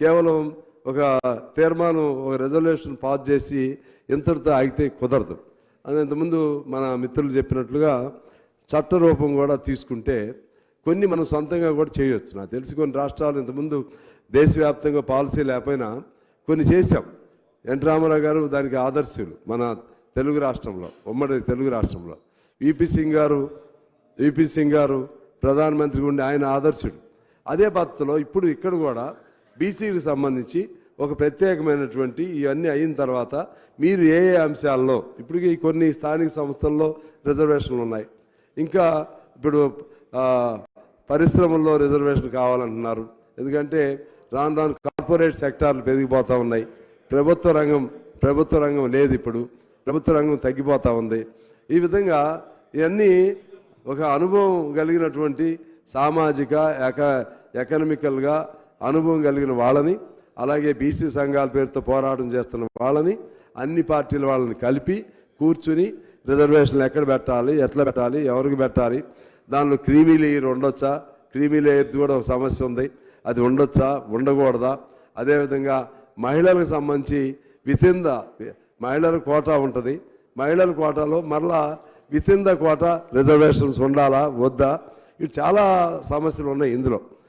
కేవలం ఒక తీర్మానం, ఒక రెజల్యూషన్ పాస్ చేసి ఇంతటితో ఆగితే కుదరదు. అది ఇంతకుముందు మన మిత్రులు చెప్పినట్లుగా చట్ట రూపం కూడా తీసుకుంటే కొన్ని మనం సొంతంగా కూడా చేయొచ్చు. నాకు తెలిసి కొన్ని రాష్ట్రాలు ఇంతకుముందు దేశవ్యాప్తంగా పాలసీ లేకపోయినా కొన్ని చేశాం. ఎన్ రామారావు గారు దానికి ఆదర్శులు మన తెలుగు రాష్ట్రంలో, ఉమ్మడి తెలుగు రాష్ట్రంలో. విపి సింగ్ గారు ప్రధానమంత్రి ఉండి ఆయన ఆదర్శుడు. అదే పద్ధతిలో ఇప్పుడు ఇక్కడ కూడా బీసీకి సంబంధించి ఒక ప్రత్యేకమైనటువంటి ఇవన్నీ అయిన తర్వాత మీరు ఏ అంశాల్లో ఇప్పటికీ కొన్ని స్థానిక సంస్థల్లో రిజర్వేషన్లు ఉన్నాయి, ఇంకా ఇప్పుడు పరిశ్రమల్లో రిజర్వేషన్ కావాలంటున్నారు. ఎందుకంటే రాను రాను కార్పొరేట్ సెక్టార్లు పెరిగిపోతూ ఉన్నాయి. ప్రభుత్వ రంగం లేదు, ఇప్పుడు ప్రభుత్వ రంగం తగ్గిపోతూ ఉంది. ఈ విధంగా ఇవన్నీ ఒక అనుభవం కలిగినటువంటి సామాజిక ఎకనామికల్గా అనుభవం కలిగిన వాళ్ళని, అలాగే బీసీ సంఘాల పేరుతో పోరాటం చేస్తున్న వాళ్ళని, అన్ని పార్టీల వాళ్ళని కలిపి కూర్చుని రిజర్వేషన్లు ఎక్కడ పెట్టాలి, ఎట్లా పెట్టాలి, ఎవరికి పెట్టాలి, దానిలో క్రీమీ లేయర్ ఉండొచ్చా, క్రీమీ లేయర్ కూడా ఒక సమస్య ఉంది, అది ఉండొచ్చా ఉండకూడదా, అదేవిధంగా మహిళలకు సంబంధించి వితిన్ మహిళల కోటా ఉంటుంది, మహిళల కోటాలో మరలా వితిన్ ద కోటా రిజర్వేషన్స్ ఉండాలా వద్దా, ఇవి చాలా సమస్యలు ఉన్నాయి ఇందులో.